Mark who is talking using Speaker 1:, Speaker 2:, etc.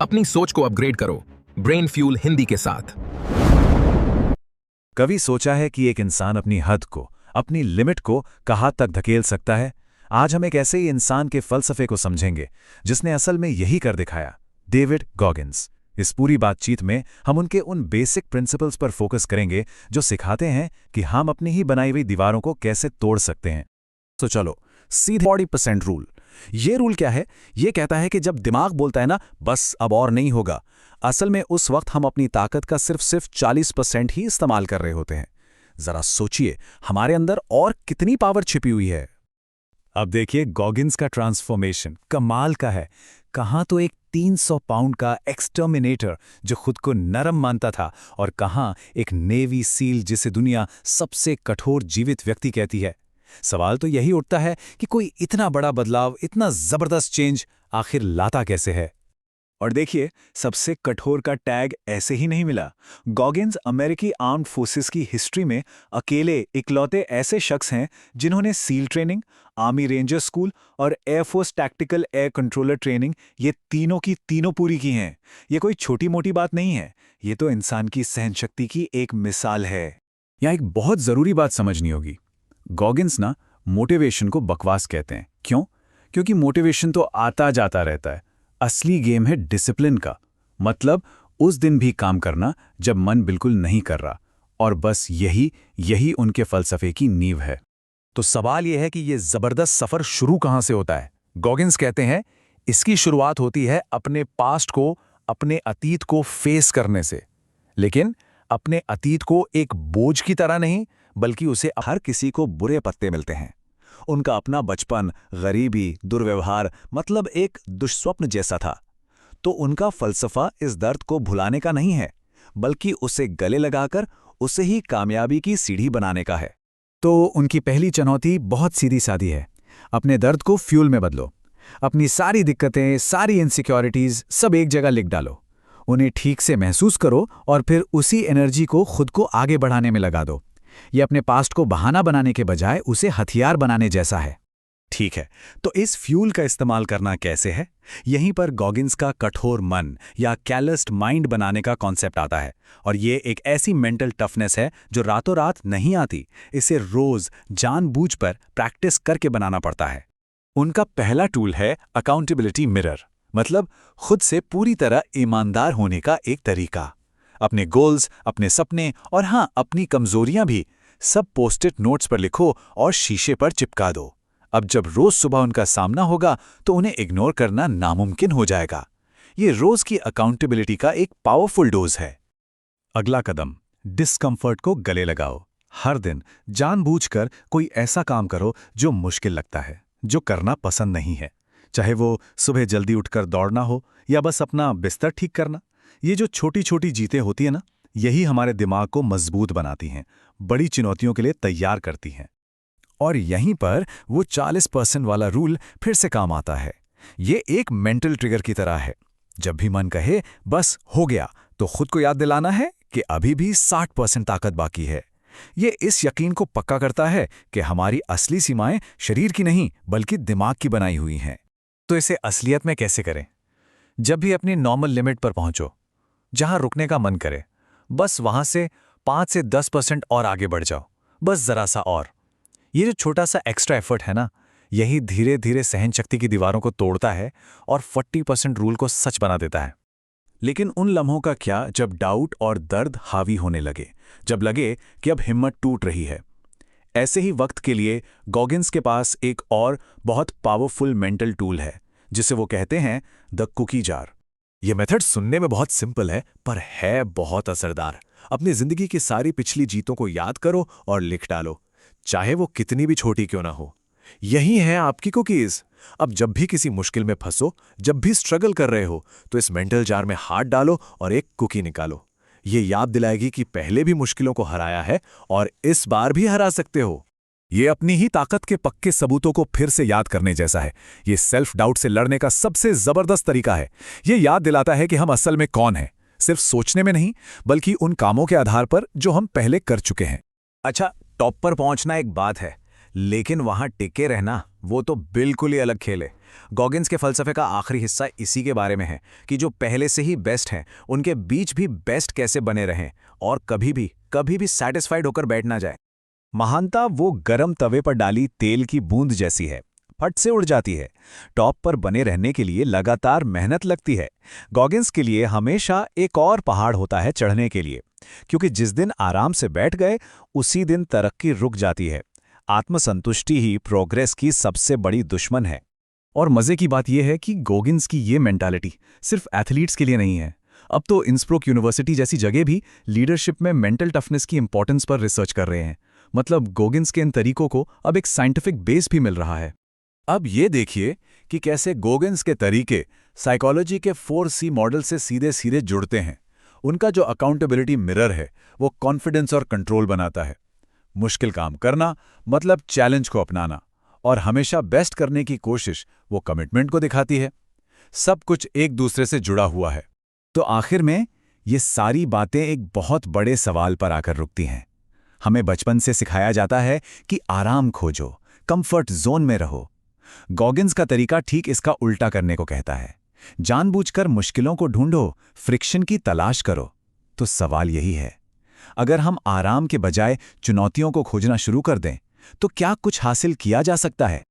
Speaker 1: अपनी सोच को अपग्रेड करो ब्रेन फ्यूल हिंदी के साथ।
Speaker 2: कभी सोचा है कि एक इंसान अपनी हद को, अपनी लिमिट को कहाँ तक धकेल सकता है? आज हम एक ऐसे ही इंसान के फलसफे को समझेंगे जिसने असल में यही कर दिखाया, डेविड गॉगिन्स। इस पूरी बातचीत में हम उनके उन बेसिक प्रिंसिपल्स पर फोकस करेंगे जो सिखाते हैं कि हम अपनी ही बनाई हुई दीवारों को कैसे तोड़ सकते हैं। तो चलो सीधे 40% रूल। ये रूल क्या है? ये कहता है कि जब दिमाग बोलता है ना, बस अब और नहीं होगा, असल में उस वक्त हम अपनी ताकत का सिर्फ 40% ही इस्तेमाल कर रहे होते हैं। जरा सोचिए, हमारे अंदर और कितनी पावर छिपी हुई है। अब देखिए गॉगिन्स का ट्रांसफॉर्मेशन कमाल का है। कहाँ तो एक 300 पाउंड का एक्सटर्मिनेटर जो खुद को नरम मानता था, और कहाँ एक नेवी सील जिसे दुनिया सबसे कठोर जीवित व्यक्ति कहती है। सवाल तो यही उठता है कि कोई इतना बड़ा बदलाव, इतना जबरदस्त चेंज आखिर लाता कैसे है? और देखिए, सबसे कठोर का टैग ऐसे ही नहीं मिला। गॉगिन्स अमेरिकी आर्म्ड फोर्सेस की हिस्ट्री में अकेले इकलौते ऐसे शख्स हैं जिन्होंने SEAL training, army ranger school और air force tactical air controller training, ये तीनों की तीनों पूरी की हैं। ये कोई छोटी मोटी बात नहीं है, ये तो इंसान की सहनशक्ति की एक मिसाल है। यहाँ एक बहुत जरूरी बात समझनी होगी। गॉगिन्स ना मोटिवेशन को बकवास कहते हैं। क्यों? क्योंकि मोटिवेशन तो आता जाता रहता है। असली गेम है डिसिप्लिन का। मतलब उस दिन भी काम करना जब मन बिल्कुल नहीं कर रहा। और बस यही उनके फलसफे की नींव है। तो सवाल यह है कि ये जबरदस्त सफर शुरू कहां से होता है? गॉगिन्स कहते हैं इसकी शुरुआत होती है अपने पास्ट को, अपने अतीत को फेस करने से। लेकिन अपने अतीत को एक बोझ की तरह नहीं, बल्कि उसे हर किसी को बुरे पत्ते मिलते हैं। उनका अपना बचपन गरीबी, दुर्व्यवहार, मतलब एक दुष्स्वप्न जैसा था। तो उनका फलसफा इस दर्द को भुलाने का नहीं है, बल्कि उसे गले लगाकर उसे ही कामयाबी की सीढ़ी बनाने का है। तो उनकी पहली चुनौती बहुत सीधी सादी है। अपने दर्द को फ्यूल में बदलो। अपनी सारी दिक्कतें, सारी इनसिक्योरिटीज सब एक जगह लिख डालो। उन्हें ठीक से महसूस करो और फिर उसी एनर्जी को खुद को आगे बढ़ाने में लगा दो। ये अपने पास्ट को बहाना बनाने के बजाय उसे हथियार बनाने जैसा है। ठीक है, तो इस फ्यूल का इस्तेमाल करना कैसे है? यहीं पर गॉगिन्स का कठोर मन या कैलस्ड माइंड बनाने का कॉन्सेप्ट आता है। और ये एक ऐसी मेंटल टफनेस है जो रातों रात नहीं आती। इसे रोज जानबूझ पर प्रैक्टिस करके बनाना पड़ता है। उनका पहला टूल है अकाउंटेबिलिटी मिरर, मतलब खुद से पूरी तरह ईमानदार होने का एक तरीका। अपने गोल्स, अपने सपने और हाँ, अपनी कमजोरियां भी सब पोस्ट-इट नोट्स पर लिखो और शीशे पर चिपका दो। अब जब रोज सुबह उनका सामना होगा तो उन्हें इग्नोर करना नामुमकिन हो जाएगा। ये रोज की अकाउंटेबिलिटी का एक पावरफुल डोज है। अगला कदम, डिस्कम्फर्ट को गले लगाओ। हर दिन जानबूझकर कोई ऐसा काम करो जो मुश्किल लगता है, जो करना पसंद नहीं है। चाहे वो सुबह जल्दी उठकर दौड़ना हो या बस अपना बिस्तर ठीक करना। ये जो छोटी छोटी जीतें होती है ना, यही हमारे दिमाग को मजबूत बनाती हैं, बड़ी चुनौतियों के लिए तैयार करती हैं। और यहीं पर वो 40% वाला रूल फिर से काम आता है। ये एक मेंटल ट्रिगर की तरह है। जब भी मन कहे बस हो गया, तो खुद को याद दिलाना है कि अभी भी 60% ताकत बाकी है। ये इस यकीन को पक्का करता है कि हमारी असली सीमाएं शरीर की नहीं, बल्कि दिमाग की बनाई हुई हैं। तो इसे असलियत में कैसे करें? जब भी अपनी नॉर्मल लिमिट पर पहुंचो, जहां रुकने का मन करे, बस वहां से 5 से 10% और आगे बढ़ जाओ, बस जरा सा और। ये जो छोटा सा एक्स्ट्रा एफर्ट है ना, यही धीरे धीरे सहन शक्ति की दीवारों को तोड़ता है और 40% रूल को सच बना देता है। लेकिन उन लम्हों का क्या जब डाउट और दर्द हावी होने लगे, जब लगे कि अब हिम्मत टूट रही है? ऐसे ही वक्त के लिए गॉगिन्स के पास एक और बहुत पावरफुल मेंटल टूल है, जिसे वो कहते हैं द कुकी जार। ये मेथड सुनने में बहुत सिंपल है, पर है बहुत असरदार। अपनी जिंदगी की सारी पिछली जीतों को याद करो और लिख डालो, चाहे वो कितनी भी छोटी क्यों ना हो। यही है आपकी कुकीज। अब जब भी किसी मुश्किल में फंसो, जब भी स्ट्रगल कर रहे हो, तो इस मेंटल जार में हाथ डालो और एक कुकी निकालो। ये याद दिलाएगी कि पहले भी मुश्किलों को हराया है और इस बार भी हरा सकते हो। ये अपनी ही ताकत के पक्के सबूतों को फिर से याद करने जैसा है। ये सेल्फ डाउट से लड़ने का सबसे जबरदस्त तरीका है। ये याद दिलाता है कि हम असल में कौन हैं, सिर्फ सोचने में नहीं, बल्कि उन कामों के आधार पर जो हम पहले कर चुके हैं। अच्छा, टॉप पर पहुंचना एक बात है, लेकिन वहां टिके रहना वो तो बिल्कुल ही अलग खेल है। गॉगिन्स के फलसफे का आखिरी हिस्सा इसी के बारे में है कि जो पहले से ही बेस्ट हैं उनके बीच भी बेस्ट कैसे बने रहें और कभी भी सैटिस्फाइड होकर बैठ ना जाए। महानता वो गरम तवे पर डाली तेल की बूंद जैसी है, फट से उड़ जाती है। टॉप पर बने रहने के लिए लगातार मेहनत लगती है। गॉगिन्स के लिए हमेशा एक और पहाड़ होता है चढ़ने के लिए, क्योंकि जिस दिन आराम से बैठ गए उसी दिन तरक्की रुक जाती है। आत्मसंतुष्टि ही प्रोग्रेस की सबसे बड़ी दुश्मन है।
Speaker 3: और मजे की बात यह है कि गॉगिन्स की ये मेंटालिटी सिर्फ एथलीट्स के लिए नहीं है। अब तो इंस्ब्रुक यूनिवर्सिटी जैसी जगह भी लीडरशिप में मेंटल टफनेस की इंपॉर्टेंस पर रिसर्च कर रहे हैं। मतलब गॉगिन्स के इन तरीकों को अब एक साइंटिफिक बेस भी मिल रहा है।
Speaker 2: अब ये देखिए कि कैसे गॉगिन्स के तरीके साइकोलॉजी के 4C मॉडल से सीधे सीधे जुड़ते हैं। उनका जो अकाउंटेबिलिटी मिरर है वो कॉन्फिडेंस और कंट्रोल बनाता है। मुश्किल काम करना मतलब चैलेंज को अपनाना, और हमेशा बेस्ट करने की कोशिश वो कमिटमेंट को दिखाती है। सब कुछ एक दूसरे से जुड़ा हुआ है। तो आखिर में ये सारी बातें एक बहुत बड़े सवाल पर आकर रुकती हैं। हमें बचपन से सिखाया जाता है कि आराम खोजो, कंफर्ट जोन में रहो। गॉगिन्स का तरीका ठीक इसका उल्टा करने को कहता है। जानबूझकर मुश्किलों को ढूंढो, फ्रिक्शन की तलाश करो। तो सवाल यही है, अगर हम आराम के बजाय चुनौतियों को खोजना शुरू कर दें तो क्या कुछ हासिल किया जा सकता है?